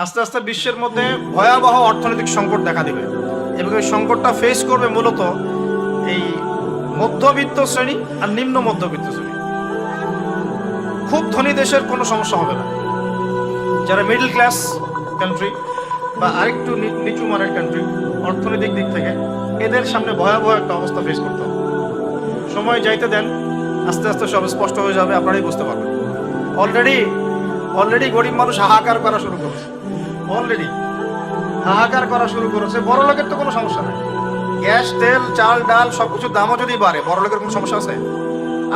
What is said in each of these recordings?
আস্তে আস্তে বিশ্বের মধ্যে ভয়াবহ অর্থনৈতিক সংকট দেখা দিবে এবং এই সংকটটা ফেস করবে মূলত এই মধ্যবিত্ত শ্রেণী আর নিম্ন মধ্যবিত্ত শ্রেণী। খুব ধনী দেশের কোনো সমস্যা হবে না, যারা মিডল ক্লাস কান্ট্রি বা আরেকটু নিচু মানের কান্ট্রি অর্থনৈতিক দিক থেকে, এদের সামনে ভয়াবহ একটা অবস্থা ফেস করতে হবে। সময় যাইতে দেন, আস্তে আস্তে সব স্পষ্ট হয়ে যাবে, আপনারাই বুঝতে পারবেন। অলরেডি গরিব মানুষ হাহাকার করা শুরু করেছে, বড় লোকের তো কোনো সমস্যা নেই। গ্যাস, তেল, চাল, ডাল সবকিছুর দামও যদি বাড়ে, বড় লোকের কোনো সমস্যা আছে?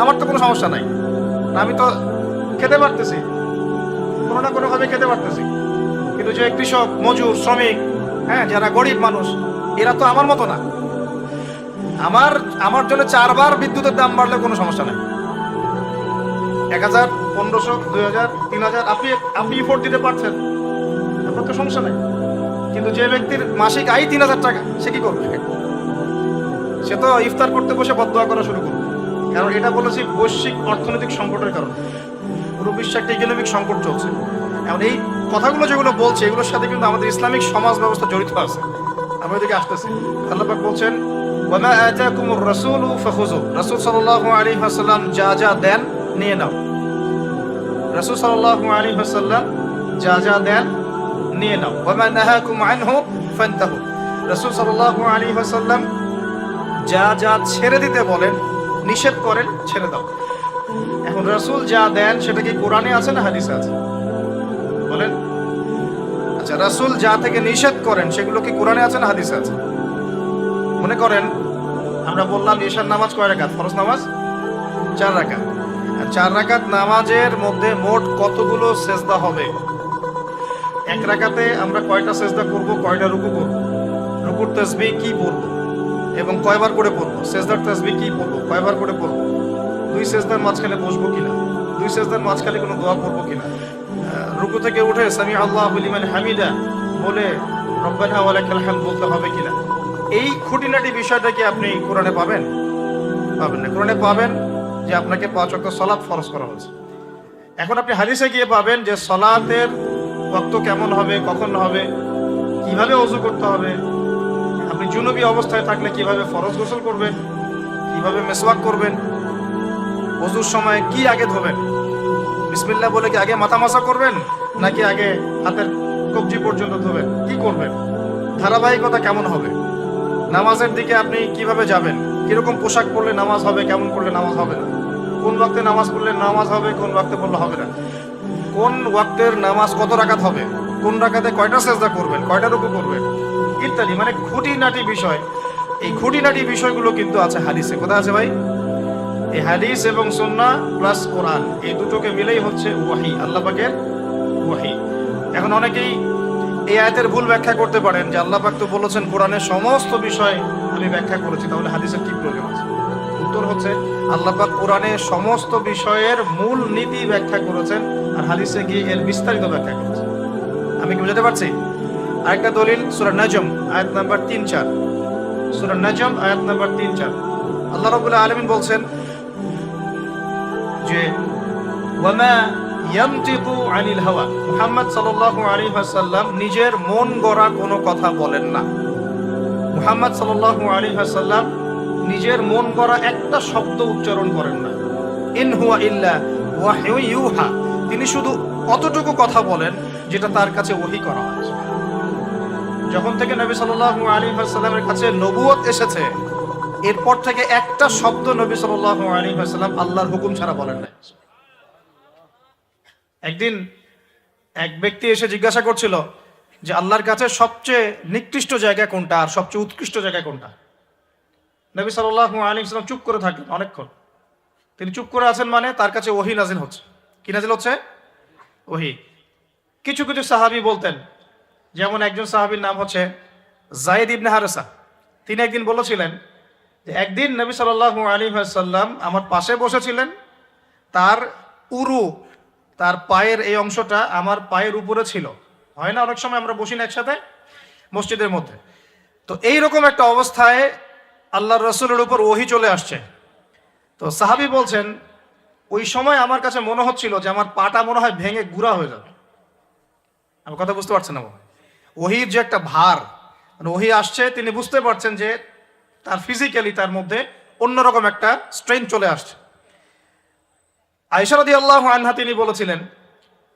আমার তো কোনো সমস্যা নাই, আমি তো খেতে পারতেছি, কোনো না কোনো ভাবে খেতে পারতেছি। কিন্তু যে কৃষক, মজুর, শ্রমিক, হ্যাঁ, যারা গরিব মানুষ, এরা তো আমার মতো না। আমার জন্য 4 বার বিদ্যুতের দাম বাড়লে কোনো সমস্যা নাই। 1000, 1500, 2000, 3000 আপনি ইফোর্ট দিতে পারছেন, আপনার তো সমস্যা নাই। কিন্তু যে ব্যক্তির মাসিক আয় 3000 টাকা, সে কি করবে? সে তো ইফতার করতে বসে বদদোয়া করা শুরু করবে। কারণ এটা বলেছি বৈশ্বিক অর্থনৈতিক সংকটের কারণে, পুরো বিশ্বে একটা ইকোনমিক সংকট চলছে। এখন এই কথাগুলো যেগুলো বলছে, এগুলোর সাথে কিন্তু আমাদের ইসলামিক সমাজ ব্যবস্থা জড়িত আছে। আমরা এদিকে আসতেছি। আল্লাহ পাক বলছেন, ওয়ামা আতাকুমুর রাসূলু ফাখুযু। রাসূল সাল্লাল্লাহু আলাইহি ওয়াসাল্লাম যা যা দেন নিয়ে নাও। রাসূল সাল্লাল্লাহু আলাইহি ওয়াসাল্লাম যা যা দেন নিয়ে নাও। ওয়ামা নাহাকুম আনহু ফান্তাহু। রাসূল সাল্লাল্লাহু আলাইহি ওয়াসাল্লাম যা যা ছেড়ে দিতে বলেন, নিষেধ করেন, ছেড়ে দাও। এখন রাসূল যা দেন সেটা কি কোরআনে আছে না হাদিসে আছে? বলেন। আচ্ছা, রাসূল যা থেকে নিষেধ করেন সেগুলো কি কোরআনে আছে না হাদিসে আছে? মনে করেন আমরা বললাম ঈশার নামাজ কয় রাকাত? ফরজ নামাজ 4 রাকাত। 4 রাকাত নামাজের মধ্যে মোট কতগুলো সেজদা হবে? এক রাকাতে আমরা কয়টা সেজদা করব, কয়টা রুকু করব, রুকুর তাসবিহ কি পড়ব এবং কয়বার করে পড়ব, সেজদার তাসবিহ কি পড়ব, কয়বার করে পড়ব, 2 সেজদার মাঝখানে বসবো কিনা, 2 সেজদার মাঝখানে কোনো দোয়া পড়ব কিনা, রুকু থেকে উঠে সামি আল্লাহু লিমান হামিদা বলে রব্বানা ওয়া লাকাল হামদ বলতে হবে কিনা। এই খুঁটিনাটি বিষয়টা কি আপনি কোরআনে পাবেন? পাবেন না। কোরআনে পাবেন যে আপনাকে 5 ওয়াক্ত সালাত ফরজ করা হয়েছে। এখন আপনি হাদিসে গিয়ে পাবেন যে সালাতের ওয়াক্ত কেমন হবে, কখন হবে, কিভাবে ওযু করতে হবে, আপনি জুনুবি অবস্থায় থাকলে কিভাবে ফরজ গোসল করবেন, কিভাবে মিসওয়াক করবেন, ওযুর সময় কি আগে ধোবেন, বিসমিল্লাহ বলে কি আগে মাথা মাসা করবেন নাকি আগে হাতের কবজি পর্যন্ত ধোবেন, কি করবেন, ধারাবাহিকতা কেমন হবে, নামাজের দিকে আপনি কিভাবে যাবেন, কিরকম পোশাক পরলে নামাজ হবে, কেমন করলে নামাজ হবে না, কোন ওয়াক্তে নামাজ পড়লে নামাজ হবে, কোন ওয়াক্তে পড়লে হবে না, কোন ওয়াক্তের নামাজ কত রাকাত হবে, কোন রাকাতে কয়টা সেজদা করবেন, কয়টা রুকু করবেন ইত্যাদি, মানে খুঁটিনাটি বিষয়। এই খুঁটিনাটি বিষয়গুলো কিন্তু আছে হাদিসে। কোথায় আছে ভাই? এই হাদিস এবং সুন্নাহ প্লাস কোরআন, এই দুটোকে মিলেই হচ্ছে ওয়াহি, আল্লাহ পাকের ওয়াহি। এখন অনেকেই এই আয়াতের ভুল ব্যাখ্যা করতে পারেন যে আল্লাহ পাক তো বলেছেন কোরআনের সমস্ত বিষয় আমি ব্যাখ্যা করেছি, তাহলে হাদিসের কি প্রয়োজন আছে? উত্তর হচ্ছে আল্লাহ পাক কোরআনের সমস্ত বিষয়ের মূল নীতি ব্যাখ্যা করেছেন আর হাদিসে গিয়ে এর বিস্তারিত ব্যাখ্যা করেছেন। আমি কি বুঝাতে পারছি? আরেকটা দলিল সূরা নাজম আয়াত নাম্বার 3-4। সূরা নাজম আয়াত নাম্বার 3-4 আল্লাহ রাব্বুল আলামিন বলছেন যে ওয়ামা ইয়ানতিকু আনিল হাওয়া। মুহাম্মদ সাল্লাল্লাহু আলাইহি ওয়াসাল্লাম নিজের মন গড়া কোনো কথা বলেন না। মুহাম্মদ সাল্লাল্লাহু আলাইহি ওয়াসাল্লাম নিজের মন গড়া একটা শব্দ উচ্চারণ করেন না। ইন হুয়া ইল্লা ওয়াহয়ু ইউহা। তিনি শুধু অতটুকু কথা বলেন যেটা তার কাছে ওহী করা হয়। যখন থেকে নবী সাল্লাল্লাহু আলাইহি ওয়াসাল্লামের কাছে নবুয়ত এসেছে, এরপর থেকে একটা শব্দ নবী সাল্লাল্লাহু আলাইহি ওয়াসাল্লাম আল্লাহর হুকুম ছাড়া বলেন না। একদিন এক ব্যক্তি এসে জিজ্ঞাসা করছিল যে আল্লাহর কাছে সবচেয়ে নিকৃষ্ট জায়গা কোনটা আর সবচেয়ে উৎকৃষ্ট জায়গা কোনটা। নবী সাল্লাল্লাহু আলাইহি ওয়াসাল্লাম চুপ করে থাকলেন অনেকক্ষণ। তিনি চুপ করে আছেন মানে তার কাছে ওহী নাজিল হচ্ছে। কি নাজিল হচ্ছে? ওহী। কিছু কিছু সাহাবী বলতেন, যেমন একজন সাহাবীর নাম হচ্ছে যায়েদ ইবনে হারেসা। তিনি একদিন বলেছিলেন যে একদিন নবী সাল্লাল্লাহু আলাইহি ওয়াসাল্লাম আমার পাশে বসেছিলেন, তার উরু, তার পায়ের এই অংশটা আমার পায়ের উপরে ছিল। হয় না অনেক সময় আমরা বসি না একসাথে মসজিদের মধ্যে, তো এইরকম একটা অবস্থায় আল্লাহর রাসূলের উপর ওহী চলে আসছে। তো সাহাবী বলছেন ওই সময় আমার কাছে মনে হচ্ছিল যে আমার পাটা মনে হয় ভেঙে গুঁড়া হয়ে যাবে। আমার কথা বুঝতে পারছেন না? ওহির যে একটা ভার, মানে ওহি আসছে, তিনি বুঝতে পারছেন যে তার ফিজিক্যালি তার মধ্যে অন্যরকম একটা স্ট্রেন চলে আসছে। আয়েশা রাদিয়াল্লাহু আনহা তিনি বলেছিলেন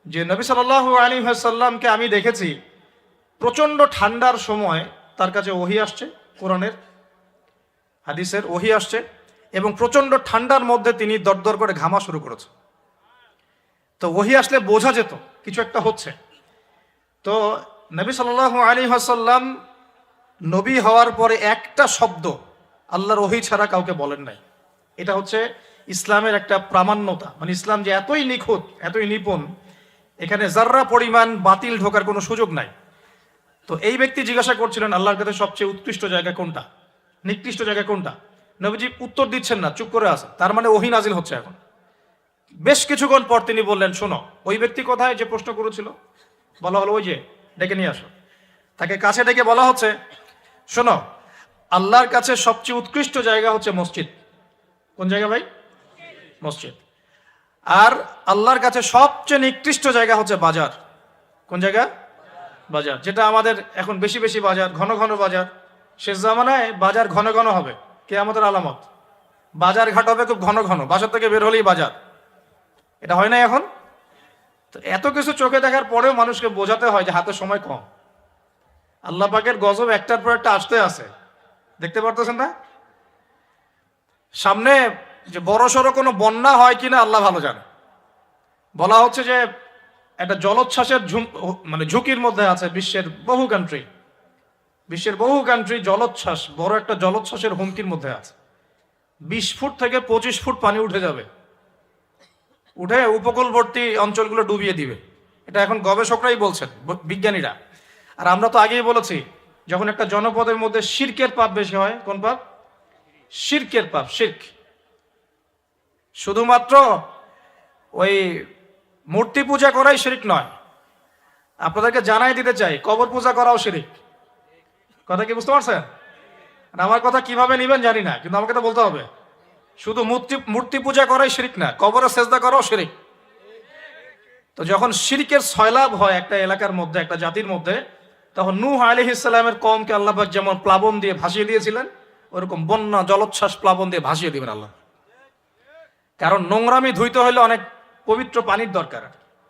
যে নবী সাল্লাল্লাহু আলাইহি ওয়াসাল্লামকে আমি দেখেছি প্রচণ্ড ঠান্ডার সময় তার কাছে ওহি আসছে, কোরআনের হাদিসের ওহি আসছে, এবং প্রচণ্ড ঠান্ডার মধ্যে তিনি দরদর করে ঘামা শুরু করেছে। তো ওহি আসলে বোঝা যেত কিছু একটা হচ্ছে। তো নবী সাল্লাল্লাহু আলাইহি ওয়াসাল্লাম নবী হওয়ার পরে একটা শব্দ আল্লাহর ওহি ছাড়া কাউকে বলেন নাই। এটা হচ্ছে ইসলামের একটা প্রামাণ্যতা, মানে ইসলাম যে এতই নিখুঁত, এতই নিপুণ, এখানে যার্রা পরিমাণ বাতিল ঢোকার কোনো সুযোগ নাই। তো এই ব্যক্তি জিজ্ঞাসা করছিলেন আল্লাহর কাছে সবচেয়ে উৎকৃষ্ট জায়গা কোনটা, নিকৃষ্ট জায়গা কোনটা। নবীজি উত্তর দিচ্ছেন না, চুপ করে আছে, তার মানে ওহী নাজিল হচ্ছে এখন। বেশ কিছুক্ষণ পর তিনি বললেন, শোনো, ওই ব্যক্তি কোথায় যে প্রশ্ন করেছিল? বলা হলো ওই যে, ডেকে নিয়ে আসো। তাকে কাছে ডেকে বলা হচ্ছে, শোনো, আল্লাহর কাছে সবচেয়ে উৎকৃষ্ট জায়গা হচ্ছে মসজিদ। কোন জায়গা ভাই? মসজিদ। আর আল্লাহর কাছে সবচেয়ে নিকৃষ্ট জায়গা হচ্ছে বাজার। কোন জায়গা? বাজার। যেটা আমাদের এখন বেশি বেশি বাজার, ঘন ঘন বাজার। শেষ জামানায় বাজার ঘন ঘন হবে, কিয়ামতের আলামত। বাজার ঘাট হবে খুব ঘন ঘন, বাজার থেকে বের হলেই বাজার। এটা হয় না এখন? তো এত কিছু চোখে দেখার পরেও মানুষকে বোঝাতে হয় যে হাতে সময় কম। আল্লাহ পাকের গজব একটার পর একটা আসতে আছে, দেখতে পারতেছেন না? সামনে যে বড় সড়ো কোনো বন্যা হয় কিনা আল্লাহ ভালো জানে। বলা হচ্ছে যে একটা জলোচ্ছ্বাসের মানে ঝুঁকির মধ্যে আছে বিশ্বের বহু কান্ট্রি। বিশ্বের বহু কান্ট্রি জলোচ্ছ্বাস, বড় একটা জলোচ্ছ্বাসের হুমকির মধ্যে আছে। 20 ফুট থেকে 25 ফুট পানি উঠে যাবে, উঠে উপকূলবর্তী অঞ্চলগুলো ডুবিয়ে দিবে। এটা এখন গবেষকরাই বলছেন, বিজ্ঞানীরা। আর আমরা তো আগেই বলেছি, যখন একটা জনপদের মধ্যে শিরকের পাপ বেশি হয়, কোন পাপ? শিরকের পাপ। শিরক শুধুমাত্র ওই মূর্তি পূজা করাই শিরক নয়, আপনাদেরকে জানাই দিতে চাই, কবর পূজা করাও শিরক। কথা কি বুঝতে পারছেন? আমার কথা কিভাবে নিবেন জানি না, কিন্তু আমাকে তো বলতে হবে। শুধু মূর্তি পূজা করাই শিরক না, কবরে সেজদা করাও শিরক। তো যখন শিরকের সয়লাভ হয় একটা এলাকার মধ্যে, একটা জাতির মধ্যে, তখন নূহ আলাইহিস সালামের কওমকে আল্লাহ পাক যেমন প্লাবন দিয়ে ভাসিয়ে দিয়েছিলেন, ওরকম বন্যা জলোচ্ছ্বাস প্লাবন দিয়ে ভাসিয়ে দিবেন আল্লাহ। কারণ নোংরামি ধুইতে হলে অনেক পবিত্র পানির দরকার,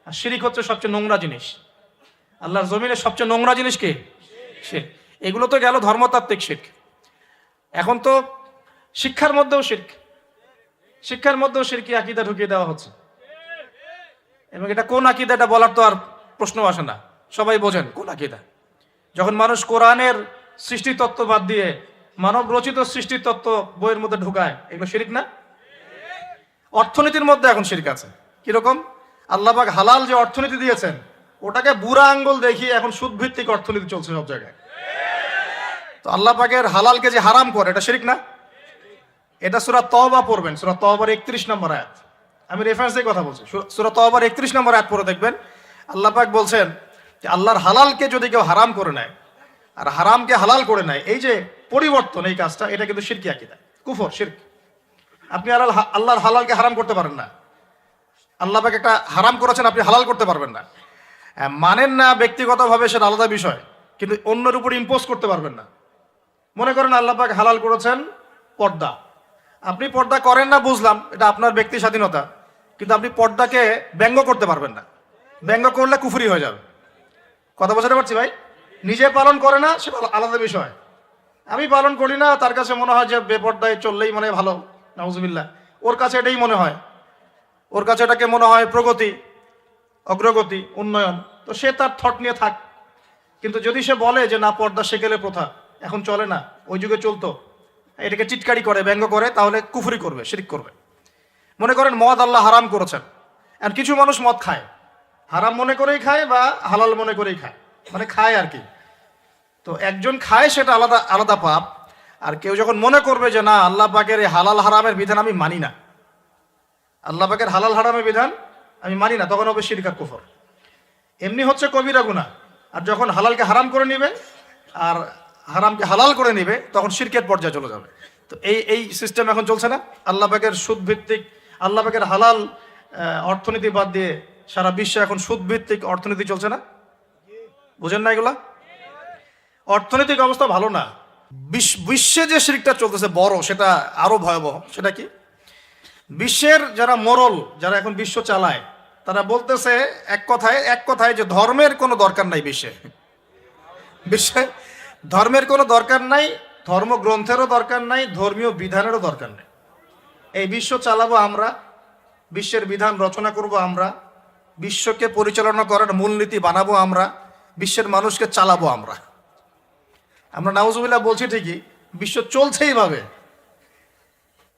আর শিরক হচ্ছে সবচেয়ে নোংরা জিনিস। আল্লাহর জমিনের সবচেয়ে নোংরা জিনিস কি? শিরক। এগুলো তো গেল ধর্মতাত্ত্বিক শিরক। এখন তো শিক্ষার মধ্যেও শিরক, শিক্ষার মধ্যেও শিরকি আকীদা ঢুকিয়ে দেওয়া হচ্ছে। এবং এটা কোন আকীদা, এটা বলার তো আর প্রশ্ন আসে না, সবাই বোঝেন কোন আকীদা। যখন মানুষ কোরআনের সৃষ্টিতত্ত্ব বাদ দিয়ে মানব রচিত সৃষ্টিতত্ত্ব বইয়ের মধ্যে ঢুকায়, এগুলো শিরক না? অর্থনীতির মধ্যে এখন শিরক আছে। কিরকম? আল্লাহ পাক হালাল যে অর্থনীতি দিয়েছেন, ওটাকে বুড়া আঙ্গুল দেখিয়ে এখন সুদ ভিত্তিক অর্থনীতি চলছে সব জায়গায়। তো আল্লাহ পাকের হালালকে যে হারাম করে, এটা শিরক না? এটা সূরা তওবা পড়বেন, সূরা তওবার 31 নম্বর আয়াত। আমি রেফারেন্স দিয়ে কথা বলছি, সূরা তওবার 31 নম্বর আয়াত পড়ে দেখবেন। আল্লাহ পাক বলছেন যে আল্লাহর হালালকে যদি কেউ হারাম করে নেয় আর হারামকে হালাল করে নেয়, এই যে পরিবর্তন, এই কাজটা, এটা কিন্তু শিরকি আকীদা, কুফর, শিরক। আপনি আল্লাহর হালালকে হারাম করতে পারেন না। আল্লাহ পাক একটা হারাম করেছেন, আপনি হালাল করতে পারবেন না। মানেন না ব্যক্তিগতভাবে, সেটা আলাদা বিষয়, কিন্তু অন্যের উপর ইম্পোজ করতে পারবেন না। মনে করেন আল্লাহ পাক হালাল করেছেন পর্দা, আপনি পর্দা করেন না, বুঝলাম, এটা আপনার ব্যক্তি স্বাধীনতা, কিন্তু আপনি পর্দাকে ব্যঙ্গ করতে পারবেন না। ব্যঙ্গ করলে কুফরি হয়ে যাবে। কথা বোঝাতে পারছি ভাই? নিজে পালন করে না, সেটা আলাদা বিষয়। আমি পালন করি না, তার কাছে মনে হয় যে বেপর্দায় চললেই মানে ভালো, নাউজুবিল্লাহ। ওর কাছে এটাই মনে হয়, ওর কাছে এটাকে মনে হয় প্রগতি, অগ্রগতি, উন্নয়ন। তো সে তার থট নিয়ে থাক। কিন্তু যদি সে বলে যে না, পর্দা সেকেলে প্রথা, এখন চলে না, ওই যুগে চলতো, এটাকে চিৎকারি করে, ব্যঙ্গ করে, তাহলে কুফরি করবে, শিরক করবে। মনে করেন মদ আল্লাহ হারাম করেছেন, আর কিছু মানুষ মদ খায়, হারাম মনে করেই খায় বা হালাল মনে করেই খায়, মানে খায় আর কি। তো একজন খায়, সেটা আলাদা আলাদা পাপ। আর কেউ যখন মনে করবে যে না, আল্লাহ পাকের এই হালাল হারামের বিধান আমি মানি না, আল্লাহ পাকের হালাল হারামের বিধান আমি মানি না, তখন হবে শিরক আর কুফর। এমনি হচ্ছে কবিরা গুনাহ। আর যখন হালালকে হারাম করে নিবে আর হারামকে হালাল করে নিবে, তখন শিরকের পর্যায়ে চলে যাবে। তো এই সিস্টেম এখন চলছে না? আল্লাহ পাকের সুদ ভিত্তিক, আল্লাহ পাকের হালাল অর্থনীতি বাদ দিয়ে সারা বিশ্বে এখন সুদ ভিত্তিক অর্থনীতি চলছে না? বুঝেন না এগুলা? অর্থনৈতিক অবস্থা ভালো না। বিশ্বে যে শিরকটা চলতেছে বড়, সেটা আরো ভয়াবহ। সেটা কি? বিশ্বের যারা মোরল, যারা এখন বিশ্ব চালায়, তারা বলতেছে এক কথায় যে ধর্মের কোনো দরকার নাই বিশ্বে ধর্মের কোনো দরকার নাই, ধর্মগ্রন্থেরও দরকার নাই, ধর্মীয় বিধানেরও দরকার নেই। এই বিশ্ব চালাবো আমরা, বিশ্বের বিধান রচনা করব আমরা, বিশ্বকে পরিচালনা করার মূলনীতি বানাবো আমরা, বিশ্বের মানুষকে চালাবো আমরা। নাউজুবিল্লাহ বলছি ঠিকই, বিশ্ব চলছে এইভাবে।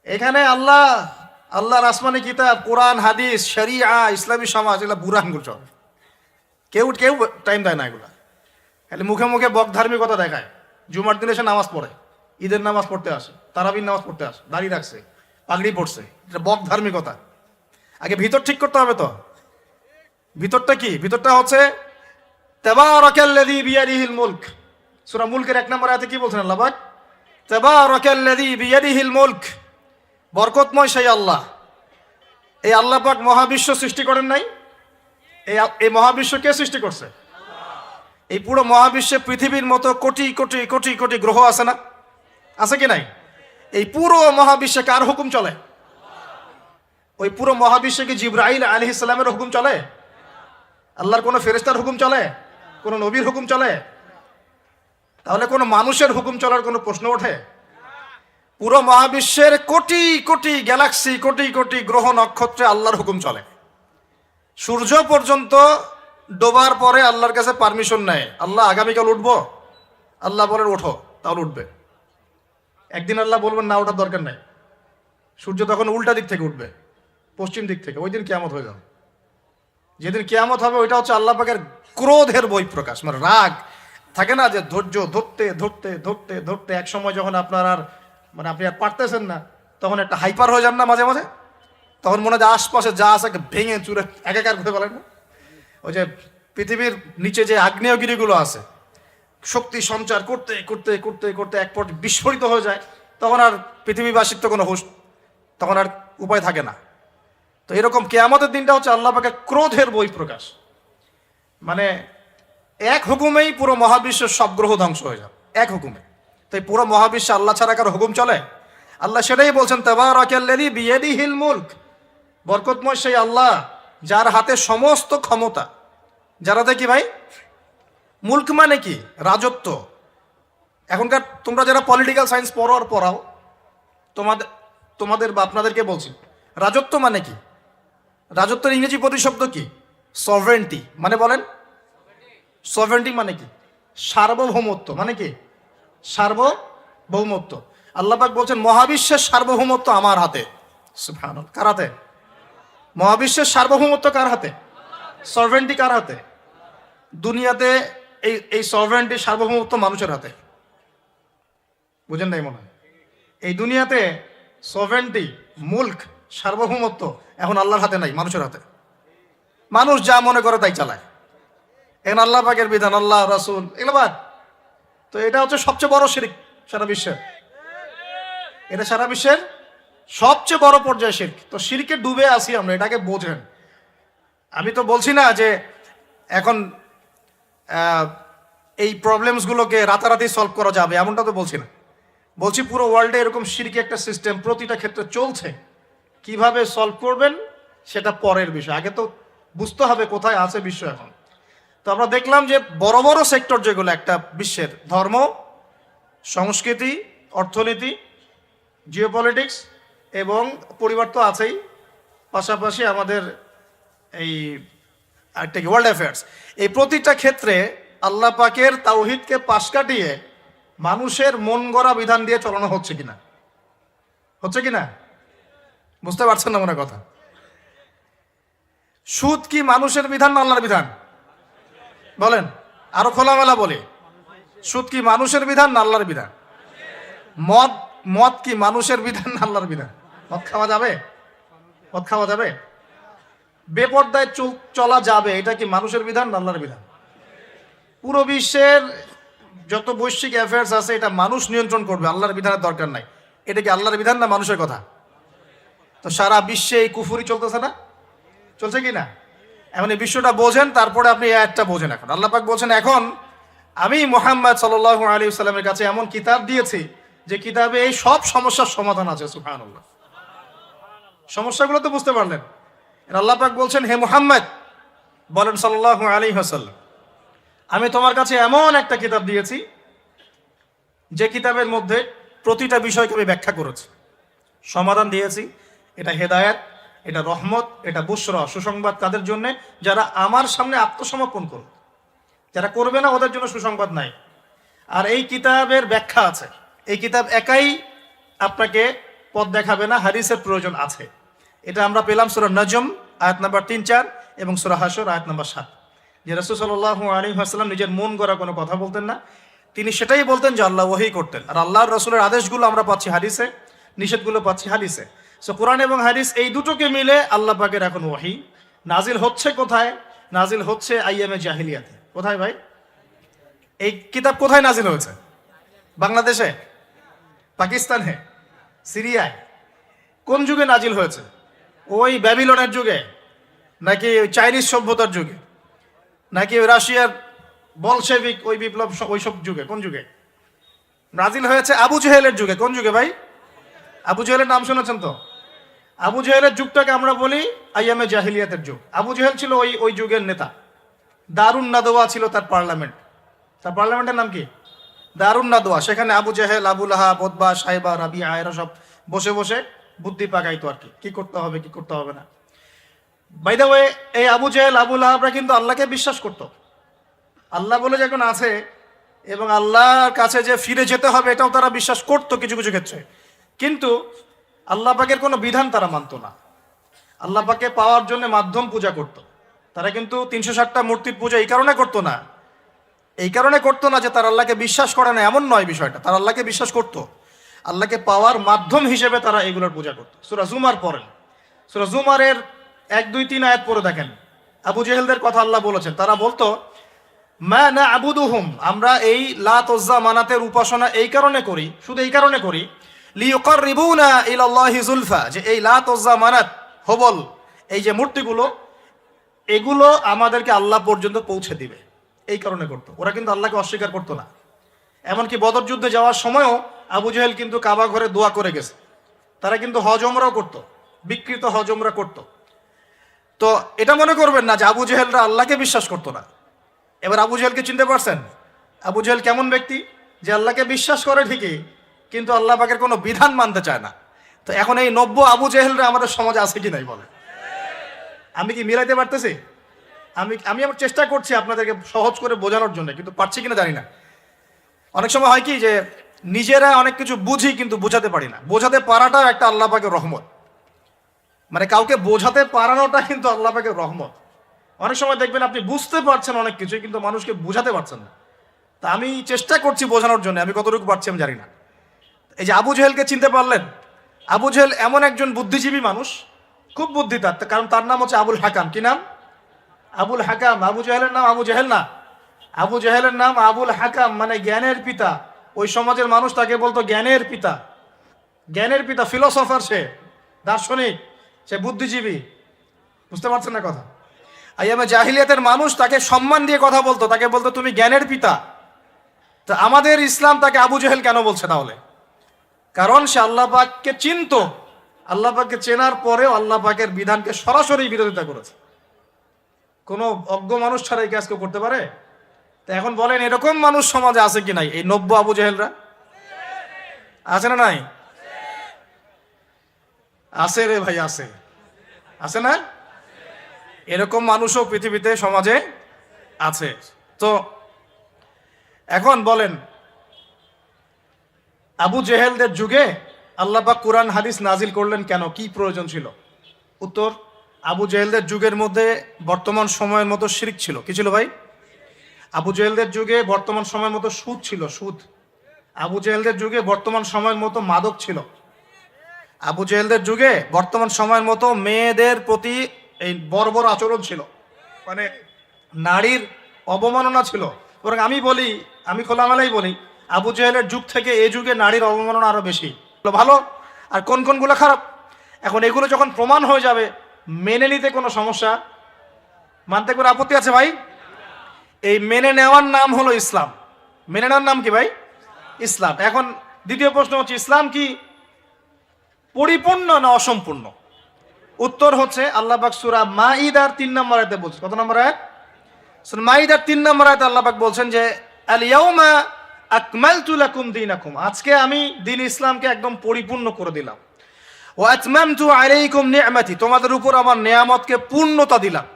এখানে আল্লাহর আসমানি কিতাব, কোরআন, হাদিস, শরিয়া, ইসলামী সমাজ, এগুলো বুড়াঙ্গুল চল। কেউ টাইম দেয় না এগুলা। খালি মুখে মুখে বকধার্মিকতা দেখায়। জুমার দিনে সে নামাজ পড়ে, ঈদের নামাজ পড়তে আসে, তারাবির নামাজ পড়তে আসে, দাঁড়িয়ে রাখছে, পাগড়ি পড়ছে, এটা বকধার্মিকতা। আগে ভিতর ঠিক করতে হবে তো। ভিতরটা কি? ভিতরটা হচ্ছে তাবারাকাল্লাযী বিয়াদিহিল মুলক। সূরা মুলকের 1 নম্বর আয়াতে কি বলছেন আল্লাহ পাক? তাবারাকাল্লাযী বিয়াদিহিল মুলক, বরকতময় সেই আল্লাহ। এই আল্লাহ পাক মহাবিশ্ব সৃষ্টি করেন নাই? এই মহাবিশ্ব কে সৃষ্টি করছে? এই পুরো মহাবিশ্বে পৃথিবীর মতো কোটি কোটি কোটি কোটি গ্রহ আছে না? আছে কি নাই? এই পুরো মহাবিশ্বে কার হুকুম চলে? ওই পুরো মহাবিশ্বে কি জিবরাইল আলাইহিস সালামের হুকুম চলে? আল্লাহর কোনো ফেরেশতার হুকুম চলে? কোনো নবীর হুকুম চলে? তাহলে কোনো মানুষের হুকুম চলার কোনো প্রশ্ন ওঠে? পুরো মহাবিশ্বের কোটি কোটি গ্যালাক্সি, কোটি কোটি গ্রহ নক্ষত্রে আল্লাহর হুকুম চলে। সূর্য পর্যন্ত ডোবার পরে আল্লাহর কাছে পারমিশন নেয়, আল্লাহ আগামীকাল উঠবো, আল্লাহ বলেন ওঠো, তাহলে উঠবে। একদিন আল্লাহ বলবেন না, ওঠার দরকার নাই, সূর্য তখন উল্টা দিক থেকে উঠবে, পশ্চিম দিক থেকে। ওই দিন কিয়ামত হয়ে যাবে। যেদিন কিয়ামত হবে ওইটা হচ্ছে আল্লাহ পাকের ক্রোধের বহিঃপ্রকাশ, মানে রাগ থাকে না, যে ধৈর্য ধরতে ধরতে ধরতে ধরতে এক সময় যখন আপনার আর আপনি আর পারতেছেন না, তখন একটা হাইপার হয়ে যান না মাঝে মাঝে, তখন মনে হয় আশপাশে যা আছে ভেঙে চুরে একাকার করে ফেলেন না। ওই যে পৃথিবীর নিচে যে আগ্নেয়গিরিগুলো আছে, শক্তি সঞ্চার করতে করতে করতে করতে এক পর্যায়ে বিস্ফোরিত হয়ে যায়, তখন আর পৃথিবীবাসীর তো কোনো হুঁশ, তখন আর উপায় থাকে না। তো এরকম কিয়ামতের দিনটা হচ্ছে আল্লাহ পাকের ক্রোধের বহিঃপ্রকাশ। মানে এক হুকুমেই পুরো মহাবিশ্বের সব গ্রহ ধ্বংস হয়ে যাবে, এক হুকুমে। তো এই পুরো মহাবিশ্বে আল্লাহ ছাড়া কারো হুকুম চলে? আল্লাহ সেটাই বলছেন, তাবারাকাল্লাযী বিয়াদিহিল মুলক, বরকতময় সেই আল্লাহ যার হাতে সমস্ত ক্ষমতা। যার হাতে কি ভাই? মুলক মানে কি? রাজত্ব। এখনকার তোমরা যারা পলিটিক্যাল সায়েন্স পড়াও, তোমাদের বা আপনাদেরকে বলছি, রাজত্ব মানে কি? রাজত্বের ইংরেজি প্রতিশব্দ কি? সভরেন্টি। মানে বলেন, সভরেন্টি মানে কি? সার্বভৌমত্ব। মানে কি? সার্বভৌমত্ব। আল্লাহ পাক বলছেন মহাবিশ্বের সার্বভৌমত্ব আমার হাতে। সুবহানাল্লাহ। কার হাতে? মহাবিশ্বের সার্বভৌমত্ব কার হাতে? সভরেন্টি কার হাতে? দুনিয়াতে এই সভরেন্টি, সার্বভৌমত্ব মানুষের হাতে। বুঝেন নাই মনে হয়? এই দুনিয়াতে সভরেন্টি, মুলক, সার্বভৌমত্ব এখন আল্লাহর হাতে নাই, মানুষের হাতে। মানুষ যা মনে করে তাই চালায়। এখন আল্লাহ পাকের বিধান, আল্লাহ রাসূল, এগুলো বাদ। তো এটা হচ্ছে সবচেয়ে বড় শিরক সারা বিশ্বের। এটা সারা বিশ্বের সবচেয়ে বড় পর্যায়ে শিরক। তো শিরকে ডুবে আছি আমরা, এটাকে বোঝেন। আমি তো বলছি না যে এখন এই প্রবলেমসগুলোকে রাতারাতি সলভ করা যাবে, এমনটা তো বলছি না। বলছি পুরো ওয়ার্ল্ডে এরকম শিরকি একটা সিস্টেম প্রতিটা ক্ষেত্রে চলছে। কিভাবে সলভ করবেন সেটা পরের বিষয়, আগে তো বুঝতে হবে কোথায় আছে বিশ্ব এখন। তো আমরা দেখলাম যে বড় বড় সেক্টর যেগুলো একটা বিশ্বের, ধর্ম, সংস্কৃতি, অর্থনীতি, জিওপলিটিক্স এবং পরিবার তো আছেই, পাশাপাশি আমাদের এই একটা ওয়ার্ল্ড অ্যাফেয়ার্স, এই প্রতিটা ক্ষেত্রে আল্লাহ পাকের তাওহীদকে পাশ কাটিয়ে মানুষের মন গড়া বিধান দিয়ে চালানো হচ্ছে কিনা? হচ্ছে কিনা? বুঝতে পারছেন না মনে কথা? সুদ কি মানুষের বিধান না আল্লাহর বিধান? বলেন, আরো খোলামেলা বলি, সুদ কি মানুষের বিধান না আল্লাহর বিধান? মদ কি মানুষের বিধান না আল্লাহর বিধান? মদ খাওয়া যাবে? মদ খাওয়া যাবে? বেপরদায় চলা যাবে, এটা কি মানুষের বিধান না আল্লাহর বিধান? পুরো বিশ্বের যত বৈশ্বিক অ্যাফেয়ার্স আছে এটা মানুষ নিয়ন্ত্রণ করবে, আল্লাহর বিধানের দরকার নাই। এটা কি আল্লাহর বিধান না মানুষের কথা? তো সারা বিশ্বে এই কুফুরি চলতেছে না? চলছে কি না? এখন এই বিষয়টা বোঝেন, তারপরে আপনি এই আয়াতটা বোঝেন। এখন আল্লাহ পাক বলছেন, এখন আমি মুহাম্মদ সাল্লাল্লাহু আলাইহি ওয়াসাল্লামের কাছে এমন কিতাব দিয়েছি যে কিতাবে এই সব সমস্যার সমাধান আছে। সুবহানাল্লাহ। সমস্যাগুলো তো বুঝতে পারলেন। আল্লাহ পাক বলছেন, হে মুহাম্মদ বলেন সাল্লাল্লাহু আলাইহি ওয়াসাল্লাম, আমি তোমার কাছে এমন একটা কিতাব দিয়েছি যে কিতাবের মধ্যে প্রতিটা বিষয়কে আমি ব্যাখ্যা করেছি, সমাধান দিয়েছি। এটা হেদায়েত, এটা রহমত, এটা বুশরা, সুসংবাদ তাদের জন্য যারা আমার সামনে আত্মসমর্পণ করবে। যারা করবে না ওদের জন্য সুসংবাদ নাই। আর এই কিতাবের ব্যাখ্যা আছে। এই কিতাব একাই আপনাকে পথ দেখাবে না, হাদিসের প্রয়োজন আছে। এটা আমরা পেলাম সূরা নজম আয়াত নাম্বার 3-4 এবং সূরা হাশর আয়াত নাম্বার 7। যে রাসূল সাল্লাল্লাহু আলাইহি ওয়াসাল্লাম নিজের মন গড়া কোনো কথা বলতেন না, তিনি সেটাই বলতেন যে আল্লাহ ওহী করতেন। আর আল্লাহর রাসূলের আদেশগুলো আমরা পাচ্ছি হাদিসে, নিষেধগুলো পাচ্ছি হাদিসে। সো কোরআন এবং হাদিস এই দুটোকে মিলে আল্লাহ পাকের এখন ওহী নাজিল হচ্ছে। কোথায় নাজিল হচ্ছে? আইয়ামে জাহিলিয়াতে। কোথায় ভাই? এই কিতাব কোথায় নাজিল হয়েছে? বাংলাদেশে, পাকিস্তানে, সিরিয়ায়? কোন যুগে নাজিল হয়েছে? ওই ব্যাবিলনের যুগে, নাকি ওই চাইনিজ সভ্যতার যুগে, নাকি ওই রাশিয়ার বলশেভিক ওই বিপ্লব ওইসব যুগে? কোন যুগে নাজিল হয়েছে? আবু জেহেলের যুগে। কোন যুগে ভাই? আবু জেহেলের নাম শুনেছেন তো? আবু জেহেলের যুগটাকে আমরা বলি আইয়ামে জাহিলিয়াতের যুগ। আবু জেহেল ছিল ওই যুগের নেতা। দারুন নাদওয়া ছিল তার পার্লামেন্ট। তার পার্লামেন্টের নাম কি? দারুন নাদওয়া। সেখানে আবু জেহেল, আবু লাহাব, উতবা, সাইবা, রাবিয়া এরা সব বসে বসে বুদ্ধি পাকাইতো আর কি করতে হবে কি করতে হবে না। বাই দ্য ওয়ে, এই আবু জেহেল, আবু লাহাবরা কিন্তু আল্লাহকে বিশ্বাস করত। আল্লাহ বলে যখন আছে এবং আল্লাহর কাছে যে ফিরে যেতে হবে এটাও তারা বিশ্বাস করতো কিছু কিছু ক্ষেত্রে। কিন্তু আল্লাহ পাকের কোনো বিধান তারা মানতো না। আল্লাহ পাকে পাওয়ার জন্য মাধ্যম পূজা করত। তারা কিন্তু 360টা মূর্তির পূজা এই কারণে করতো না, যে তারা আল্লাহকে বিশ্বাস করে না এমন নয় বিষয়টা। তারা আল্লাহকে বিশ্বাস করত, আল্লাহকে পাওয়ার মাধ্যম হিসেবে তারা এগুলোর পূজা করত। সূরা জুমার পড়েন, সূরা জুমারের 1-2-3 আয়াত পড়ে দেখেন। আবু জেহেলদের কথা আল্লাহ বলেছেন। তারা বলতো, মা না'বুদুহুম, আমরা এই লাত উজ্জা মানাতের উপাসনা এই কারণে করি, শুধু এই কারণে করি, লিয়ুকাররিবুনা ইলাল্লাহি যুলফা, যে এই লাত উজ্জা মানাত, হবল, এই যে মূর্তিগুলো, এগুলো আমাদেরকে আল্লাহ পর্যন্ত পৌঁছে দিবে, এই কারণে করতো। ওরা কিন্তু আল্লাহকে অস্বীকার করতো না। এমনকি বদর যুদ্ধে যাওয়ার সময়ও আবু জেহেল কিন্তু কাবা ঘরে দোয়া করে গেছে। তারা কিন্তু হজ ওমরাও করতো, বিকৃত হজ ওমরা করতো। তো এটা মনে করবেন না যে আবু জেহেলরা আল্লাহকে বিশ্বাস করতো না। এবার আবু জেহেলকে চিনতে পারছেন? আবু জেহেল কেমন ব্যক্তি? যে আল্লাহকে বিশ্বাস করে ঠিকই, কিন্তু আল্লাহ পাকের কোনো বিধান মানতে চায় না। তো এখন এই 90 আবু জেহেলরা আমাদের সমাজে আছে কি নাই বলে? আমি কি মিলাইতে পারতেছি? আমি আমার চেষ্টা করছি আপনাদেরকে সহজ করে বোঝানোর জন্য, কিন্তু পারছি কিনা জানি না। অনেক সময় হয় কি যে নিজেরা অনেক কিছু বুঝি কিন্তু বোঝাতে পারি না। বোঝাতে পারাটাও একটা আল্লাহ পাকের রহমত। মানে কাউকে বোঝাতে পারানোটা কিন্তু আল্লাহ পাকের রহমত। অনেক সময় দেখবেন আপনি বুঝতে পারছেন অনেক কিছু, কিন্তু মানুষকে বোঝাতে পারছেন না। তা আমি চেষ্টা করছি বোঝানোর জন্য, আমি কতটুকু পারছি আমি জানি না। এই যে আবু জেহেলকে চিনতে পারলেন? আবু জেহেল এমন একজন বুদ্ধিজীবী মানুষ, খুব বুদ্ধি তার, কারণ তার নাম হচ্ছে আবুল হাকাম। কি নাম? আবুল হাকাম। আবু জেহেলের নাম আবু জেহেল না, আবু জেহেলের নাম আবুল হাকাম, মানে জ্ঞানের পিতা। ওই সমাজের মানুষ তাকে বলতো জ্ঞানের পিতা। জ্ঞানের পিতা, ফিলোসফার, সে দার্শনিক, সে বুদ্ধিজীবী। বুঝতে পারছেন না কথা? আইয়ামে জাহিলিয়াতের মানুষ তাকে সম্মান দিয়ে কথা বলতো, তাকে বলতো তুমি জ্ঞানের পিতা। তা আমাদের ইসলাম তাকে আবু জেহেল কেন বলছে তাহলে? কারণ সে আল্লাহ পাককে চিনত। আল্লাহ পাককে চেনার পরেও আল্লাহ পাকের বিধানকে সরাসরি বিরোধিতা করেছে। কোনো অজ্ঞ মানুষ ছাড়া এই কাজ কেউ করতে পারে? তা এখন বলেন, এরকম মানুষ সমাজে আছে কি নাই? এই 90 আবু জেহেলরা আছে না নাই? আছে রে ভাই, আছে, আছে না? এরকম মানুষও পৃথিবীতে সমাজে আছে। তো এখন বলেন, আবু জেহেলদের যুগে আল্লাহ পাক কুরআন হাদিস নাজিল করলেন কেন? কি প্রয়োজন ছিল? উত্তর, আবু জেহেলদের যুগের মধ্যে বর্তমান সময়ের মতো শিরক ছিল। কি ছিল ভাই? আবু জেহেলদের যুগে বর্তমান সময়ের মতো সুদ ছিল, সুদ। আবু জেহেলদের যুগে বর্তমান সময়ের মতো মাদক ছিল। আবু জেহেলদের যুগে বর্তমান সময়ের মতো মেয়েদের প্রতি এই বর্বর আচরণ ছিল, মানে নারীর অবমাননা ছিল। বরং আমি খোলামেলাই বলি, আবু জেহেলের যুগ থেকে এই যুগে নারীর অবমাননা আরো বেশি ভালো। আর কোন কোনগুলো খারাপ? এখন এগুলো যখন প্রমাণ হয়ে যাবে, মেনে নিতে কোনো সমস্যা, মানতে কোনো আপত্তি আছে ভাই? এই মেনে নেওয়ার নাম হলো ইসলাম। মেনে নেওয়ার নাম কি ভাই? ইসলাম। এখন দ্বিতীয় প্রশ্ন হচ্ছে, ইসলাম কি পরিপূর্ণ না অসম্পূর্ণ? উত্তর হচ্ছে আল্লাহ পাক সূরা মাইদার 3 নম্বর আয়াতে বলছেন। কত নম্বর আয়াত? সূরা মাইদার 3 নম্বর আয়াতে আল্লাহ পাক বলছেন যে আল ইয়াউমা আকমালতু লাকুম দীনাকুম, আজকে আমি দিন ইসলামকে একদম পরিপূর্ণ করে দিলাম। ওয়া আতমামতু আলাইকুম নি'মাতি, তোমাদের উপর আমার নিয়ামতকে পূর্ণতা দিলাম।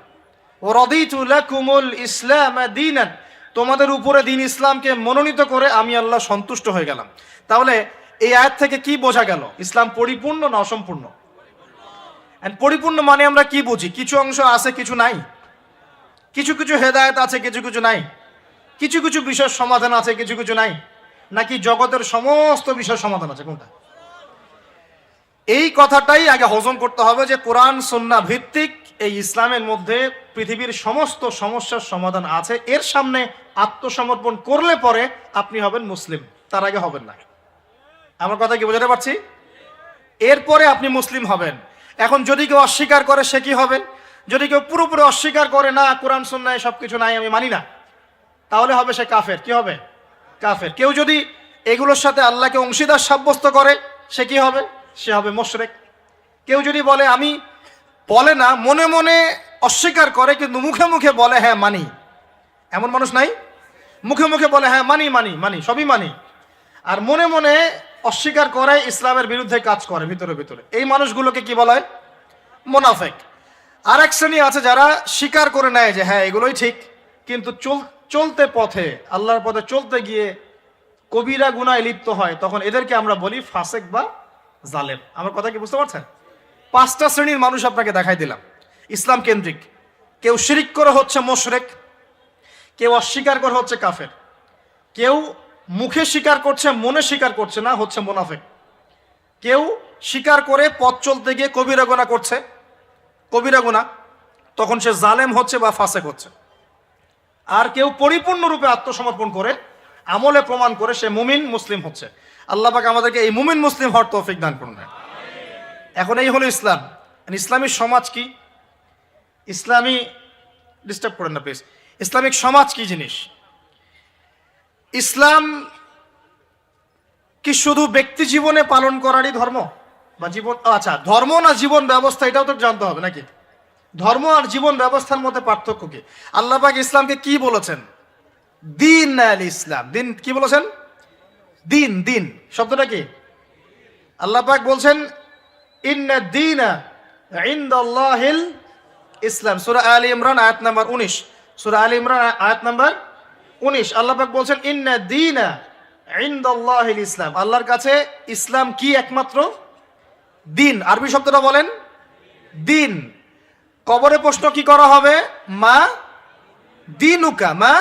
ওয়া রাদিতু লাকুমুল ইসলাম দীনান, তোমাদের উপরে দিন ইসলামকে মনোনীত করে আমি আল্লাহ সন্তুষ্ট হয়ে গেলাম। তাহলে এই আয়াত থেকে কি বোঝা গেল? ইসলাম পরিপূর্ণ না অসম্পূর্ণ? এন্ড পরিপূর্ণ মানে আমরা কি বুঝি? কিছু অংশ আছে, কিছু নাই। কিছু কিছু হেদায়েত আছে, কিছু কিছু নাই। কিছু কিছু বিষয়ের সমাধান আছে, কিছু কিছু নাই। নাকি জগতের সমস্ত বিষয়ের সমাধান আছে? কোনটা? এই কথাটাই আগে হজম করতে হবে যে কোরআন সুন্নাহ ভিত্তিক এই ইসলামের মধ্যে পৃথিবীর সমস্ত সমস্যার সমাধান আছে। এর সামনে আত্মসমর্পণ করলে পরে আপনি হবেন মুসলিম, তার আগে হবেন না। আমার কথা কি বোঝাতে পারছি? এরপরে আপনি মুসলিম হবেন। এখন যদি কেউ অস্বীকার করে সে কি হবেন? যদি কেউ পুরোপুরি অস্বীকার করে, না কোরআন সুন্নাহ সবকিছু নাই, আমি মানি না, তাহলে হবে সে কাফের। কি হবে? কাফের। কেউ যদি এগুলোর সাথে আল্লাহকে অংশীদার সাব্যস্ত করে সে কি হবে? সে হবে মুশরিক। কেউ যদি বলে আমি, বলে না, মনে মনে অস্বীকার করে কিন্তু মুখে মুখে বলে হ্যাঁ মানি, এমন মানুষ নাই? মুখে মুখে বলে হ্যাঁ মানি মানি মানি সবই মানি, আর মনে মনে অস্বীকার করে, ইসলামের বিরুদ্ধে কাজ করে ভিতরে ভিতরে। এই মানুষগুলোকে কি বলা হয়? মুনাফিক। আর এক শ্রেণী আছে যারা স্বীকার করে নেয় যে হ্যাঁ এগুলোই ঠিক, কিন্তু চলতে পথে, আল্লাহর পথে চলতে গিয়ে কবিরা গুনায় লিপ্ত হয়, তখন এদেরকে আমরা বলি ফাসেক বা জালেম। আমার কথা কি বুঝতে পারছেন? 5টা শ্রেণীর মানুষ আপনাকে দেখাই দিলাম ইসলাম কেন্দ্রিক। কেউ শিরিক করে হচ্ছে মুশরিক, কেউ অস্বীকার করে হচ্ছে কাফের, কেউ মুখে স্বীকার করছে মনে স্বীকার করছে না, হচ্ছে মুনাফিক, কেউ স্বীকার করে পথ চলতে গিয়ে কবিরা গুনাহ করছে, কবিরা গুনাহ, তখন সে জালেম হচ্ছে বা ফাসেক হচ্ছে। আর কেউ পরিপূর্ণরূপে আত্মসমর্পণ করে আমলে প্রমাণ করে সে মুমিন মুসলিম হচ্ছে। আল্লাহ পাক আমাদেরকে এই মুমিন মুসলিম হওয়ার তৌফিক দান করুন। এখন এই হলো ইসলাম। ইসলামী সমাজ কি? ইসলামী, ডিস্টার্ব করেন না প্লিজ। ইসলামিক সমাজ কি জিনিস? ইসলাম কি শুধু ব্যক্তি জীবনে পালন করারই ধর্ম বা জীবন? আচ্ছা, ধর্ম না জীবন ব্যবস্থা, এটাও তো জানতে হবে নাকি? ধর্ম আর জীবন ব্যবস্থার মধ্যে পার্থক্য কি? আল্লাহ পাক ইসলামকে কি বলেছেন? দিন আল ইসলাম। দিন কি বলেছেন? দিন। দিন শব্দটা কি? আল্লাহ পাক বলছেন ইন্না দীনা ইনদাল্লাহিল ইসলাম। সূরা আলে ইমরান আয়াত নাম্বার 19। সূরা আলে ইমরান আয়াত নাম্বার 19 আল্লাহ পাক বলছেন ইন্না দীনা ইনদাল্লাহিল ইসলাম। আল্লাহর কাছে ইসলাম কি? একমাত্র দিন। আরবি শব্দটা বলেন দিন। কবরে প্রশ্ন কি করা হবে? মা দিনুকা, মা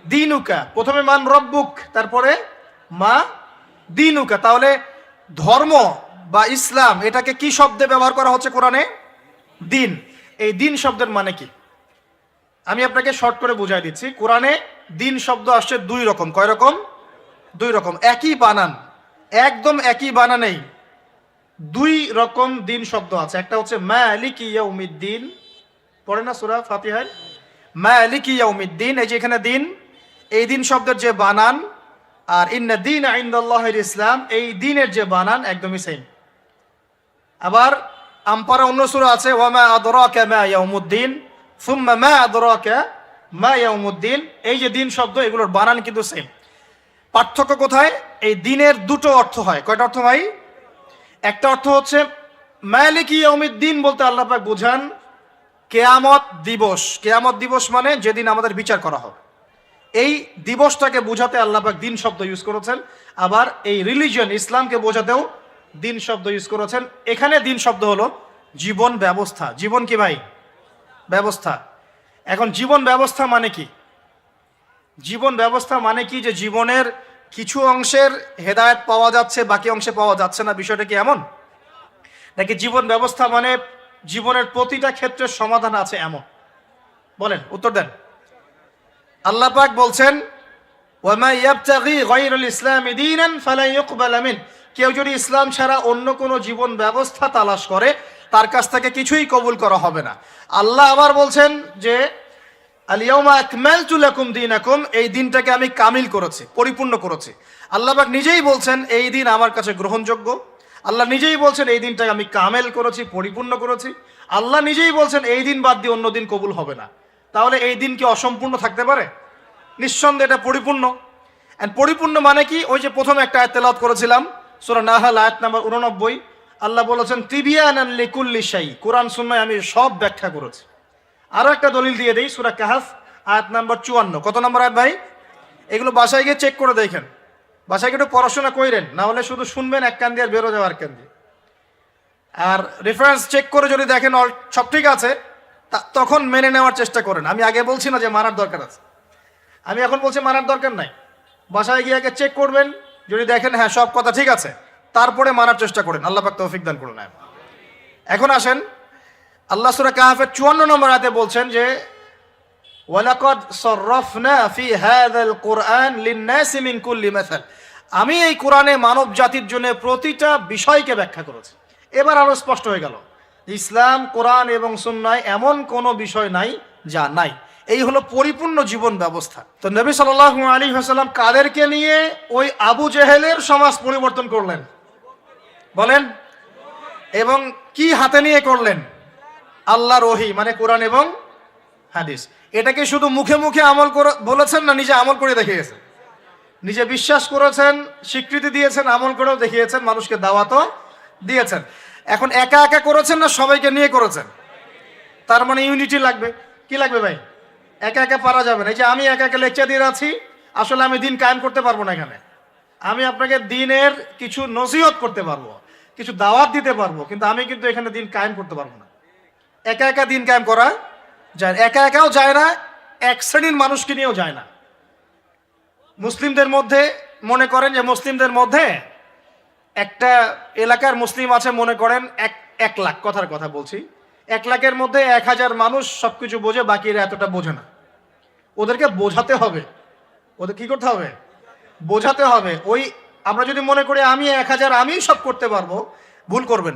দিনুকা। প্রথমে মান রব্বুক, তারপরে মা দিনুকা। তাহলে ধর্ম বা ইসলাম এটাকে কি শব্দে ব্যবহার করা হচ্ছে কোরআনে? দিন। এই দিন শব্দের মানে কি আমি আপনাকে শর্ট করে বুঝাই দিচ্ছি। কোরআনে দিন শব্দ আসছে 2 রকম। কয় রকম? 2 রকম। একই বানান, একদম একই বানানেই 2 রকম দিন শব্দ আছে। একটা হচ্ছে মালিকি ইয়াউমিদ্দিন, পড়ে না সূরা ফাতিহায় মালিকি ইয়াউমিদ্দিন। এই যে এখানে দিন, এই দিন শব্দের যে বানান আর ইন্না দীনা ইনদাল্লাহিল ইসলাম, এই দিনের যে বানান একদমই সেম। আবার আমপারা অন্য সূরা আছে ওয়ামা আদরাকা মা ইয়াউমুদ্দিন সুম্মা মা আদরাকা মা ইয়াউমুদ্দিন। এই যে দিন শব্দ, এগুলোর বানান কিন্তু সেম। পার্থক্য কোথায়? এই দিনের 2টো অর্থ হয়। কয়টা অর্থ ভাই? একটা অর্থ হচ্ছে মালিকি ইয়াউমিদ্দিন বলতে আল্লাহ পাক বোঝান কিয়ামত দিবস। কিয়ামত দিবস মানে যেদিন আমাদের বিচার করা হবে, এই দিবসটাকে বোঝাতে আল্লাহ পাক দিন শব্দ ইউজ করেছেন। আবার এই রিলিজিয়ন ইসলামকে বোঝাতেও দিন শব্দ ইউজ করেছেন। এখানে দিন শব্দ হলো জীবন ব্যবস্থা। জীবন কি ভাই? ব্যবস্থা। এখন জীবন ব্যবস্থা মানে কি? জীবন ব্যবস্থা মানে কি যে জীবনের কিছু অংশের হেদায়েত পাওয়া যাচ্ছে, বাকি অংশে পাওয়া যাচ্ছে না, বিষয়টা কি এমন? নাকি জীবন ব্যবস্থা মানে জীবনের প্রতিটা ক্ষেত্রের সমাধান আছে এমন? বলেন, উত্তর দেন। আল্লাহ পাক বলছেন ওয়ামা ইয়াবতাগি গায়রাল ইসলামি দীনান ফালা ইউকবালা মিন। কেউ যদি ইসলাম ছাড়া অন্য কোনো জীবন ব্যবস্থা তালাশ করে তার কাছ থেকে কিছুই কবুল করা হবে না। আল্লাহ আবার বলছেন যে আল-ইয়াউমা আকমালতু লাকুম দীনাকুম, এই দিনটাকে আমি কামিল করেছি, পরিপূর্ণ করেছি। আল্লাহ পাক নিজেই বলছেন এই দিন আমার কাছে গ্রহণযোগ্য। আল্লাহ নিজেই বলছেন এই দিনটাকে আমি কামেল করেছি, পরিপূর্ণ করেছি। আল্লাহ নিজেই বলছেন এই দিন বাদ দিয়ে অন্য দিন কবুল হবে না। তাহলে এই দিন কি অসম্পূর্ণ থাকতে পারে? নিঃসন্দেহে এটা পরিপূর্ণ। এন্ড পরিপূর্ণ মানে কি? ওই যে প্রথমে একটা আয়াত তেলাওয়াত করেছিলাম, সূরা নাহল আয়াত নাম্বার 89। আল্লাহ বলেছেন তিবিয়ানান লিকুল্লি শাই, কোরআন সুন্নাহয় আমি সব ব্যাখ্যা করেছি। আরো একটা দলিল দিয়ে দেই, সূরা কাহফ আয়াত নাম্বার 54। কত নম্বর আয়াত ভাই? এগুলো বাসায় গিয়ে চেক করে দেখেন, বাসায় গিয়ে একটু পড়াশোনা করেন, না হলে শুধু শুনবেন এক কান দিয়ে আর বেরো যাওয়ার কান দিয়ে। আর রেফারেন্স চেক করে যদি দেখেন সব ঠিক আছে, তখন মেনে নেওয়ার চেষ্টা করেন। আমি আগে বলছি না যে মানার দরকার আছে, আমি এখন বলছি মানার দরকার নাই। বাসায় গিয়ে আগে চেক করবেন, যদি দেখেন হ্যাঁ সব কথা ঠিক আছে, তারপরে মানার চেষ্টা করেন। আল্লাহ পাক তৌফিক দান করুন। এখন আসেন, আল্লাহ সূরা কাহফের 54 নম্বর আয়াতে বলছেন যে ওয়ালাকাদ সাররাফনা ফি হাযাল কুরআন লিন-নাসি মিন কুল্লি মাসাল, আমি এই কোরআনে মানব জাতির জন্য প্রতিটা বিষয়কে ব্যাখ্যা করেছি। এবার আরো স্পষ্ট হয়ে গেল ইসলাম, কোরআন এবং সুন্নাহয় এমন কোনো বিষয় নাই যা নাই। এই হলো পরিপূর্ণ জীবন ব্যবস্থা। তো নবী সাল্লাল্লাহু আলাইহি ওয়াসাল্লাম কাদেরকে নিয়ে ওই আবু জেহেলের সমাজ পরিবর্তন করলেন বলেন? এবং কি হাতে নিয়ে করলেন? আল্লাহর ওহী, মানে কোরআন এবং হাদিস। এটাকে শুধু মুখে মুখে আমল করে বলেছেন না, নিজে আমল করে দেখিয়েছেন। নিজে বিশ্বাস করেছেন, স্বীকৃতি দিয়েছেন, আমল করেও দেখিয়েছেন, মানুষকে দাওয়াতও দিয়েছেন। এখন একা একা করেছেন না সবাইকে নিয়ে করেছেন? তার মানে ইউনিটি লাগবে। কি লাগবে ভাই? একা একা পারা যাবে না। এই যে আমি একা একা লেকচার দিয়ে যাচ্ছি, আসলে আমি দিন কায়েম করতে পারবো না। এখানে আমি আপনাকে দিনের কিছু নসিহত করতে পারবো, কিছু দাওয়াত দিতে পারবো, কিন্তু আমি কিন্তু এখানে দিন কায়েম করতে পারবো না। একা একা দিন কায়েম করা যায়, একা একাও যায় না, এক শ্রেণীর মানুষকে নিয়েও যায় না। মুসলিমদের মধ্যে মনে করেন যে মুসলিমদের মধ্যে একটা এলাকার মুসলিম আছে, মনে করেন 1 লাখ, কথার কথা বলছি, 1 লাখের মধ্যে 1000 মানুষ সবকিছু বোঝে, বাকিরা এতটা বোঝে না। ওদেরকে বোঝাতে হবে। ওদের কি করতে হবে? বোঝাতে হবে। ওই আমরা যদি মনে করি আমি 1000 আমি সব করতে পারবো, ভুল করবেন।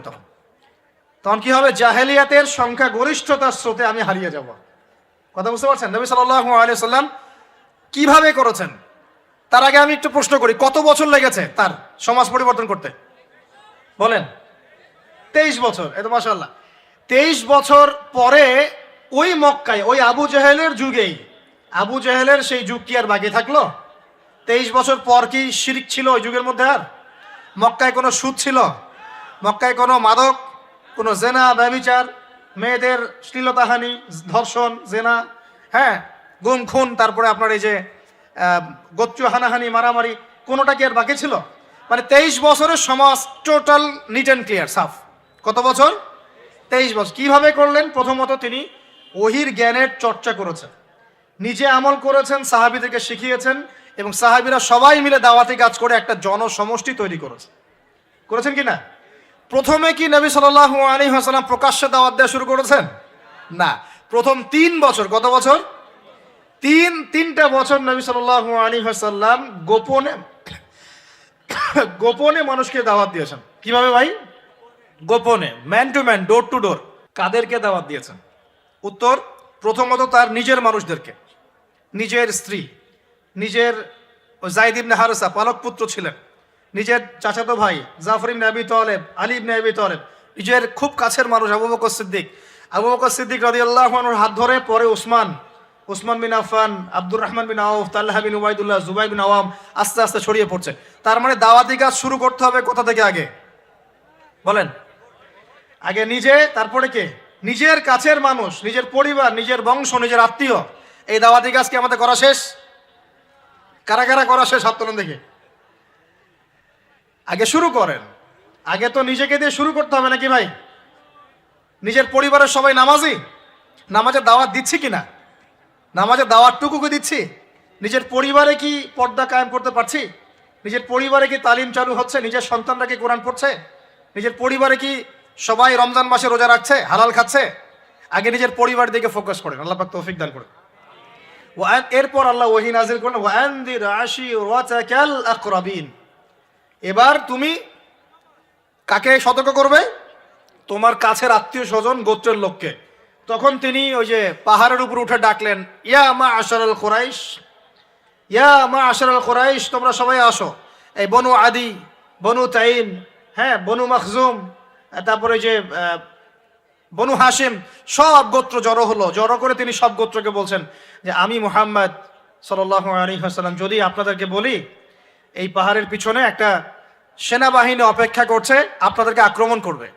তখন কি হবে? জাহেলিয়াতের সংখ্যা গরিষ্ঠতার স্রোতে আমি হারিয়ে যাব। কথা বুঝতে পারছেন? নবী সাল্লাল্লাহু আলাইহি সাল্লাম কিভাবে করেছেন? তার আগে আমি একটু প্রশ্ন করি, কত বছর লেগেছে তার সমাজ পরিবর্তন করতে? বলেন। 23 বছর। এত মাশাআল্লাহ। 23 বছর পরে ওই মক্কায়, ওই আবু জেহেলের যুগেই, আবু জেহেলের সেই যুগ কি আর বাকি থাকলো? 23 বছর পর কি শিরক ছিল ওই যুগের মধ্যে? আর মক্কায় কোনো সুদ ছিল? মক্কায় কোনো মাদক, কোনো জেনা, ব্যভিচার, মেয়েদের শ্লীলতাহানি, ধর্ষণ, জেনা, হ্যাঁ, গুম খুন, তারপরে আপনার এই যে গোচ্চু হানাহানি, মারামারি, কোনোটা কি আর বাকি ছিল? মানে 23 বছরের সমাজ টোটাল নিট অ্যান্ড ক্লিয়ার, সাফ। কত বছর? 23 বছর। কিভাবে করলেন? প্রথমত তিনি ওহির জ্ঞানের চর্চা করেছেন, নিজে আমল করেছেন, সাহাবীদেরকে শিখিয়েছেন, এবং সাহাবীরা সবাই মিলে দাওয়াতি কাজ করে একটা জনসমষ্টি তৈরি করেছেন কি না? প্রথমে কি নবী সাল্লাল্লাহু আলাইহি ওয়াসাল্লাম প্রকাশ্যে দাওয়াত দেওয়া শুরু করেছেন? না। প্রথম 3 বছর, কত বছর? তিনটা বছর নবী সাল্লাল্লাহু আলাইহি ওয়াসাল্লাম গোপনে মানুষকে দাওয়াত দিয়েছেন। কিভাবে ভাই? গোপনে, man to man, door to door. কাদেরকে দাওয়াত দিয়েছেন? উত্তর, প্রথমত তার নিজের মানুষদেরকে, নিজের স্ত্রী, নিজের যায়েদ ইবনে হারেসা পালক পুত্র ছিলেন, নিজের চাচাতো ভাই জাফর ইবনে আবি তালেব, আলী ইবনে আবি তালেব, নিজের খুব কাছের মানুষ আবু বকর সিদ্দিক রাদিয়াল্লাহু আনহুর হাত ধরে পরে উসমান বিন আফফান, আব্দুর রহমান বিন আউফ, তালহা বিন উবাইদুল্লাহ, জুবাইর বিন আওয়াম, আস্তে আস্তে ছড়িয়ে পড়ছে। তার মানে দাওয়াতি কাজ শুরু করতে হবে কোথা থেকে? আগে বলেন। আগে নিজে, তারপরে কে? নিজের কাছের মানুষ, নিজের পরিবার, নিজের বংশ, নিজের আত্মীয়। এই দাওয়াতি কাজ কি আমাদের করা শেষ? কারা কারা করা শেষ? হাত তোলেন দেখি। আগে শুরু করেন। আগে তো নিজেকে দিয়ে শুরু করতে হবে নাকি ভাই? নিজের পরিবারের সবাই নামাজি, নামাজের দাওয়াত দিচ্ছি কিনা? নামাজের দাওয়াতটুকু দিচ্ছি? নিজের পরিবারে কি পর্দা কায়েম করতে পারছি? নিজের পরিবারে কি তালিম চালু হচ্ছে? নিজের সন্তানরা কি কোরআন পড়ছে? নিজের পরিবারে কি সবাই রমজান মাসে রোজা রাখছে, হালাল খাচ্ছে? আগে নিজের পরিবার দিকে ফোকাস করেন। আল্লাহ পাক তৌফিক দান করেন। এরপর আল্লাহ ওহী নাযিল করলেন, ওয়ানদির আশিরাতাকাল আকরাবিন। এবার তুমি কাকে সতর্ক করবে? তোমার কাছের আত্মীয় স্বজন গোত্রের লোককে। তখন তিনি ওই যে পাহাড়ের উপর উঠে ডাকলেন, ইয়া মা আশারাল কুরাইশ, ইয়া মা আশারাল কুরাইশ, তোমরা সবাই আসো। এই বনু আদি, বনু তাইন, হ্যাঁ, বনু মখজুম, তারপরে যে বনু হাশিম, সব গোত্র জড়ো হলো। জড়ো করে তিনি সব গোত্রকে বলছেন যে আমি মুহাম্মদ সাল্লাল্লাহু আলাইহি ওয়াসাল্লাম যদি আপনাদেরকে বলি এই পাহাড়ের পিছনে একটা সেনাবাহিনী অপেক্ষা করছে, আপনাদেরকে আক্রমণ করবে,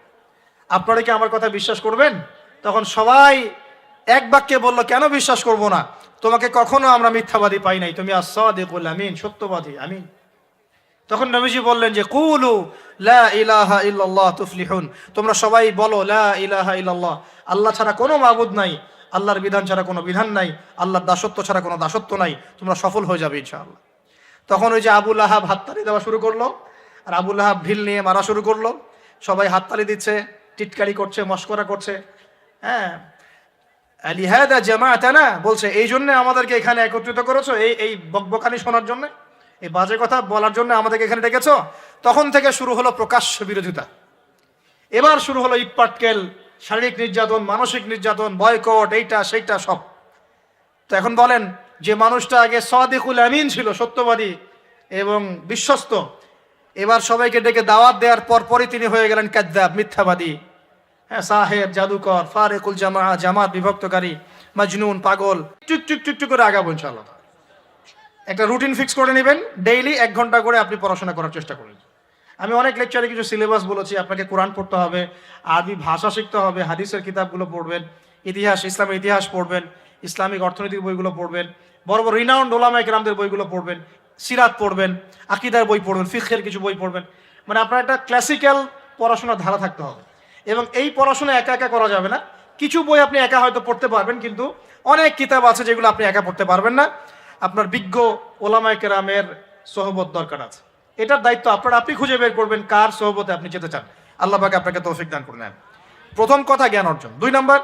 আপনারা কি আমার কথা বিশ্বাস করবেন? তখন সবাই এক বাক্যে বলল, কেন বিশ্বাস করব না? তোমাকে কখনো আমরা মিথ্যাবাদী পাই নাই, তুমি আস-সাদিকুল আমিন, সত্যবাদী আমিন। তখন নবীজি বললেন যে কুলু লা ইলাহা ইল্লাল্লাহ তুফলিহুন, তোমরা সবাই বলো লা ইলাহা ইল্লাল্লাহ, আল্লাহ ছাড়া কোনো মাবুদ নাই, আল্লাহর বিধান ছাড়া কোনো বিধান নাই, আল্লাহর দাসত্ব ছাড়া কোনো দাসত্ব নাই, তোমরা সফল হয়ে যাবে ইনশাআল্লাহ। তখন ওই যে আবু লাহাব হাততালি দেওয়া শুরু করলো, আর আবু লাহাব ঢিল নিয়ে মারা শুরু করলো। সবাই হাততালি দিচ্ছে, টিটকারি করছে, মস্করা করছে। হ্যাঁ, লিহাদা জামাআতানা, বলছে এই জন্য আমাদেরকে এখানে একত্রিত করেছো, এই বকবকানি শোনার জন্য, এই বাজে কথা বলার জন্য আমাদেরকে এখানে ডেকেছো। তখন থেকে শুরু হলো প্রকাশ্য বিরোধিতা। এবার শুরু হলো ইটপাটকেল, শারীরিক নির্যাতন, মানসিক নির্যাতন, বয়কট, এইটা সেইটা সব। তো এখন বলেন, যে মানুষটা আগে সাদিকুল আমিন ছিল, সত্যবাদী এবং বিশ্বস্ত, এবার সবাইকে ডেকে দাওয়াত দেওয়ার পরপরই তিনি হয়ে গেলেন কাযযাব, মিথ্যাবাদী, হ্যাঁ, সাহেব, জাদুকর, ফারিকুল জামাত বিভক্তকারী, মাজনুন, পাগল। টুক টুক টুক টুক করে আগাবো ইনশাআল্লাহ। একটা রুটিন ফিক্স করে নেবেন, ডেইলি 1 ঘন্টা করে আপনি পড়াশোনা করার চেষ্টা করুন। আমি অনেক লেকচারে কিছু সিলেবাস বলেছি, আপনাকে কোরআন পড়তে হবে, আরবি ভাষা শিখতে হবে, হাদিসের কিতাবগুলো পড়বেন, ইতিহাস, ইসলামের ইতিহাস পড়বেন, ইসলামিক অর্থনীতির বইগুলো পড়বেন, বড় বড় রিনাউন্ড ওলামায়ে কেরামদের বইগুলো পড়বেন, সিরাত পড়বেন, আকীদার বই পড়বেন, ফিকহের কিছু বই পড়বেন। মানে আপনার একটা ক্লাসিক্যাল পড়াশোনার ধারা থাকতে হবে। এবং এই পড়াশোনা একা একা করা যাবে না। কিছু বই আপনি একা হয়তো পড়তে পারবেন, কিন্তু অনেক কিতাব আছে যেগুলো আপনি একা পড়তে পারবেন না। আপনার বিজ্ঞ ওলামায়ে কেরামের সোহবত দরকার আছে। এটার দায়িত্ব আপনার, আপনি খুঁজে বের করবেন কার সোহবতে আপনি যেতে চান। আল্লাহ পাক আপনাকে তৌফিক দান করুন। প্রথম কথা, জ্ঞান অর্জন। 2 নম্বর,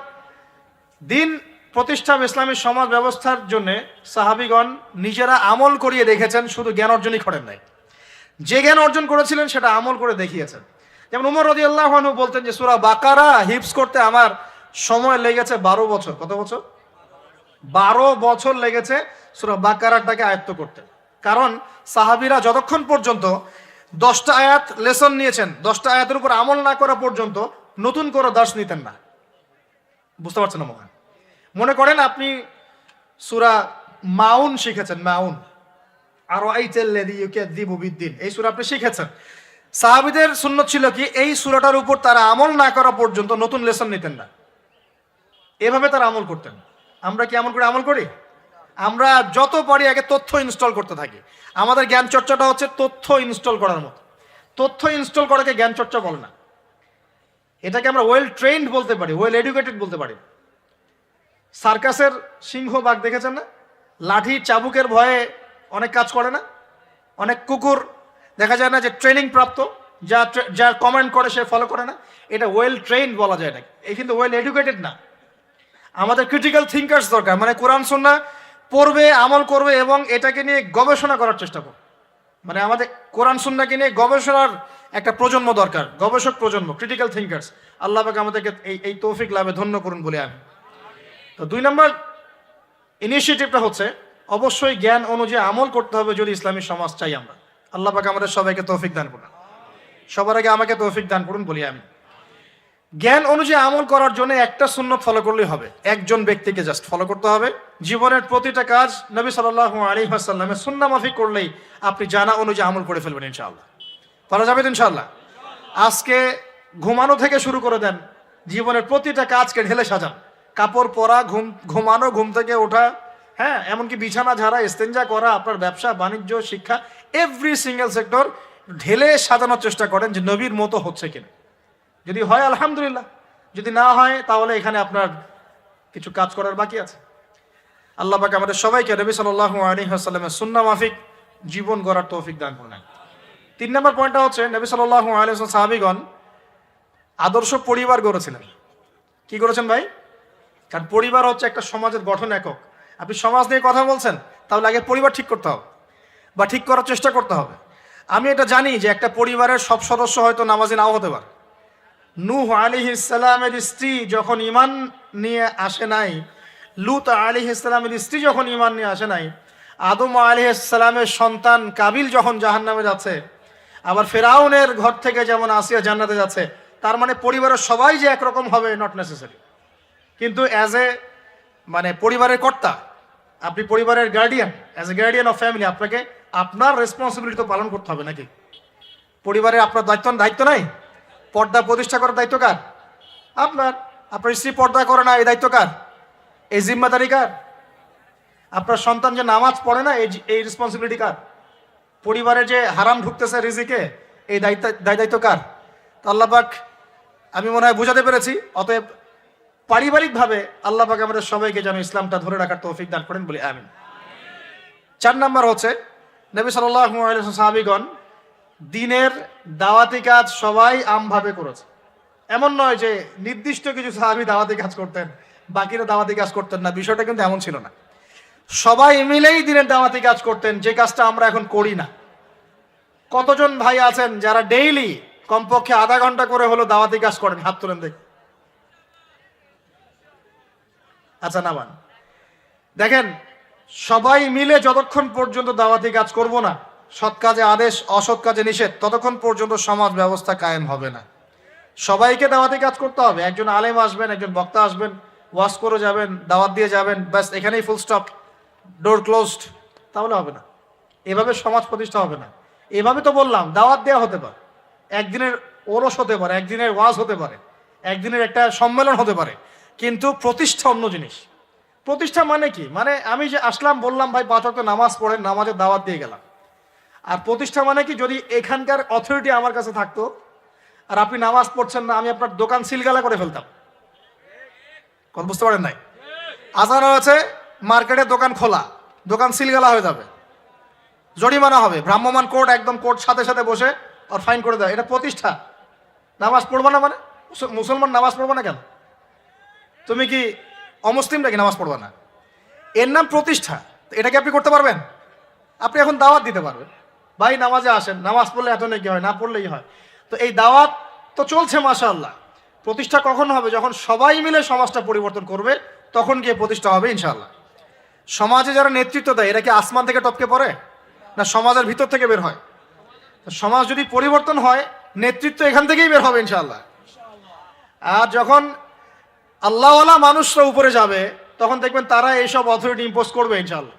দিন প্রতিষ্ঠা, ইসলামী সমাজ ব্যবস্থার জন্য সাহাবীগণ নিজেরা আমল করিয়ে দেখেছেন, শুধু জ্ঞান অর্জনই করেন নাই। যে জ্ঞান অর্জন করেছিলেন সেটা আমল করে দেখিয়েছেন। যেমন উমর রাদিয়াল্লাহু আনহু বলতেন যে সূরা বাকারা হিফজ করতে আমার সময় লেগেছে 12 বছর। কত বছর? 12 বছর লেগেছে সূরা বাকারাটাকে আয়ত্ত করতে। কারণ সাহাবীরা যতক্ষণ পর্যন্ত 10টা আয়াত লেসন নিয়েছেন, 10টা আয়াতের উপর আমল না করা পর্যন্ত নতুন করে দার্স নিতেন না। বুঝতে পারছেন না? মনে করেন আপনি সূরা মাউন শিখেছেন, মাউন, আরাআইতাল্লাযী ইউকাযযিবু বিদ্দিন, এই সূরা আপনি শিখেছেন। সাহাবীদের সুন্নত ছিল কি, এই সূরাটার উপর তারা আমল না করা পর্যন্ত নতুন লেসন নিতেন না। এভাবে তারা আমল করতেন। আমরা কি এমন করে আমল করি? আমরা যত পারি আগে তথ্য ইনস্টল করতে থাকি। আমাদের জ্ঞান চর্চাটা হচ্ছে তথ্য ইনস্টল করার মতো। তথ্য ইনস্টল করাকে জ্ঞান চর্চা বলে না। এটাকে আমরা ওয়েল ট্রেন্ড বলতে পারি, ওয়েল এডুকেটেড বলতে পারি। সার্কাসের সিংহ বাঘ দেখেছেন না? লাঠি চাবুকের ভয়ে অনেক কাজ করে না? অনেক কুকুর দেখা যায় না যে ট্রেনিং প্রাপ্ত, যা কমান্ড করে সে ফলো করে না? এটা ওয়েল ট্রেন্ড বলা যায় না, এই কিন্তু ওয়েল এডুকেটেড না। আমাদের ক্রিটিক্যাল থিঙ্কার্স দরকার, মানে কোরআন সুন্নাহ পড়বে, আমল করবে এবং এটাকে নিয়ে গবেষণা করার চেষ্টা করবে। মানে আমাদের কোরআন সুন্নাহকে নিয়ে গবেষণার একটা প্রজন্ম দরকার, গবেষক প্রজন্ম, ক্রিটিক্যাল থিঙ্কার্স। আল্লাহ পাক আমাদেরকে এই তৌফিক লাভে ধন্য করুন বলে আমি। তো 2 নম্বর ইনিশিয়েটিভটা হচ্ছে অবশ্যই জ্ঞান অনুযায়ী আমল করতে হবে যদি ইসলামী সমাজ চাই আমরা। আল্লাহ পাক আমাদের সবাইকে তৌফিক দান করুন। সবার আগে আমাকে তৌফিক দান করুন বলি আমি। জ্ঞান অনুযায়ী আমল করার জন্য একটা সুন্নত ফলো করলেই হবে, একজন ব্যক্তিকে জাস্ট ফলো করতে হবে। জীবনের প্রতিটা কাজ নবী সাল্লাল্লাহু আলাইহি ওয়াসাল্লামের সুন্নাহ মাফিক করলেই আপনি জানা অনুযায়ী আমল করে ফেলবেন ইনশাআল্লাহ। পারা যাবে তো ইনশাআল্লাহ? আজকে ঘুমানো থেকে শুরু করে দেন, জীবনের প্রতিটা কাজকে ঢেলে সাজান। কাপড় পরা, ঘুমানো, ঘুম থেকে ওঠা, হ্যাঁ, এমনকি বিছানা ঝাড়া, ইস্তেঞ্জা করা, আপনার ব্যবসা বাণিজ্য, শিক্ষা, এভরি সিঙ্গেল সেক্টর ঢেলে সাজানোর চেষ্টা করেন যে নবীর মতো হচ্ছে কিনা। যদি হয় আলহামদুলিল্লাহ, যদি না হয় তাহলে এখানে আপনার কিছু কাজ করার বাকি আছে। আল্লাহ পাক আমাদের সবাইকে নবী সাল্লাল্লাহু আলাইহি ওয়াসাল্লামের সুন্নাহ মাফিক জীবন গড়ার তৌফিক দান করুন। 3 নম্বর পয়েন্টটা হচ্ছে নবী সাল্লাল্লাহু আলাইহি ওয়াসাল্লাম সাহাবীগণ আদর্শ পরিবার গড়েছিলেন। কি করেছেন ভাই? কারণ পরিবার হচ্ছে একটা সমাজের গঠন একক। আপনি সমাজ নিয়ে কথা বলছেন, তাহলে আগে পরিবার ঠিক করতে হবে বা ঠিক করার চেষ্টা করতে হবে। আমি এটা জানি যে একটা পরিবারের সব সদস্য হয়তো নামাজি নাও হতে পারে, নূহ আলাইহিস সালামের স্ত্রী যখন ঈমান নিয়ে আসে নাই, লূত আলাইহিস সালামের স্ত্রী যখন ঈমান নিয়ে আসে নাই, আদম আলাইহিস সালামের সন্তান কাবিল যখন জাহান্নামে যাচ্ছে, আবার ফেরাউনের ঘর থেকে যেমন আসিয়া জান্নাতে যাচ্ছে, তার মানে পরিবারের সবাই যে একরকম হবে নট নেসেসারি। কিন্তু অ্যাজ এ পরিবারের কর্তা, আপনি পরিবারের guardian, as a guardian of family, আপনাকে আপনার রেসপন্সিবিলিটি তো পালন করতে হবে নাকি? পরিবারে আপনার দায়িত্ব নাই? পর্দা প্রতিষ্ঠা করার দায়িত্ব কার? আপনার। আপনার স্ত্রী পর্দা করে না, এই দায়িত্ব কার? এই জিম্মাদারি কার? আপনার সন্তান যে নামাজ পড়ে না, এই রেসপন্সিবিলিটি কার? পরিবারে যে হারাম ঢুকতেছে রিজিকে, এই দায়িত্ব কার? তো আল্লাহ পাক, আমি মনে হয় বুঝাতে পেরেছি। অতএব পারিবারিকভাবে আল্লাহ পাক আমাদের সবাইকে যেন ইসলামটা ধরে রাখার তৌফিক দান করেন, বলি আমিন। 4 নাম্বার হচ্ছে, নবী সাল্লাল্লাহু আলাইহি ওয়াসাল্লাম সাহাবীগণ দ্বীনের দাওয়াতি কাজ সবাই আমভাবে করেছে। এমন নয় যে নির্দিষ্ট কিছু সাহাবী দাওয়াতি কাজ করতেন, বাকিরা দাওয়াতি কাজ করতেন না, বিষয়টা কিন্তু এমন ছিল না। সবাই মিলেই দ্বীনের দাওয়াতি কাজ করতেন, যে কাজটা আমরা এখন করি না। কতজন ভাই আছেন যারা ডেইলি কমপক্ষে আধা ঘন্টা করে হলো দাওয়াতি কাজ করেন? হাত তুলেন দেখি। আচ্ছা, নামান। দেখেন, সবাই মিলে যতক্ষণ পর্যন্ত দাওয়াতি কাজ করব না, সৎ কাজে আদেশ অসৎ কাজে নিষেধ, ততক্ষণ পর্যন্ত সমাজ ব্যবস্থা কায়েম হবে না। সবাইকে দাওয়াতি কাজ করতে হবে। একজন আলেম আসবেন, একজন বক্তা আসবেন, ওয়াজ করে যাবেন, দাওয়াত দিয়ে যাবেন, ব্যাস এখানেই ফুল স্টপ, ডোর ক্লোজড, তাহলে হবে না। এভাবে সমাজ প্রতিষ্ঠা হবে না। এভাবে তো বললাম, দাওয়াত দেওয়া হতে পারে, একদিনের ওরস হতে পারে, একদিনের ওয়াজ হতে পারে, একদিনের একটা সম্মেলন হতে পারে, কিন্তু প্রতিষ্ঠা অন্য জিনিস। প্রতিষ্ঠা মানে কি? মানে আমি যে আসলাম, বললাম ভাই 5 ওয়াক্ত নামাজ পড়েন, নামাজের দাওয়াত দিয়ে গেলাম। আর প্রতিষ্ঠা মানে কি? যদি এখানকার অথরিটি আমার কাছে থাকতো আর আপনি নামাজ পড়ছেন না, আমি আপনার দোকান সিলগালা করে ফেলতাম। কথা বুঝতে পারেন নাই? আজান হয়েছে, মার্কেটের দোকান খোলা, দোকান সিলগালা হয়ে যাবে, জরিমানা হবে, ভ্রাম্যমাণ কোর্ট, একদম কোর্ট সাথে সাথে বসে আর ফাইন করে দেয়। এটা প্রতিষ্ঠা। নামাজ পড়বো না মানে? মুসলমান নামাজ পড়বো না কেন? তুমি কি অমুসলিম নাকি নামাজ পড়বো না? এর নাম প্রতিষ্ঠা। এটা কি আপনি করতে পারবেন? আপনি এখন দাওয়াত দিতে পারবেন, ভাই নামাজে আসেন, নামাজ পড়লে এত নাকি হয়, না পড়লেই হয়। তো এই দাওয়াত তো চলছে মাশাআল্লাহ। প্রতিষ্ঠা কখন হবে? যখন সবাই মিলে সমাজটা পরিবর্তন করবে, তখন গিয়ে প্রতিষ্ঠা হবে ইনশাআল্লাহ। সমাজে যারা নেতৃত্ব দেয়, এরা কি আসমান থেকে টপকে পড়ে, না সমাজের ভিতর থেকে বের হয়? সমাজ যদি পরিবর্তন হয়, নেতৃত্ব এখান থেকেই বের হবে ইনশাআল্লাহ। আর যখন আল্লাহওয়ালা মানুষরা উপরে যাবে, তখন দেখবেন তারা এইসব অথরিটি ইম্পোজ করবে ইনশাআল্লাহ।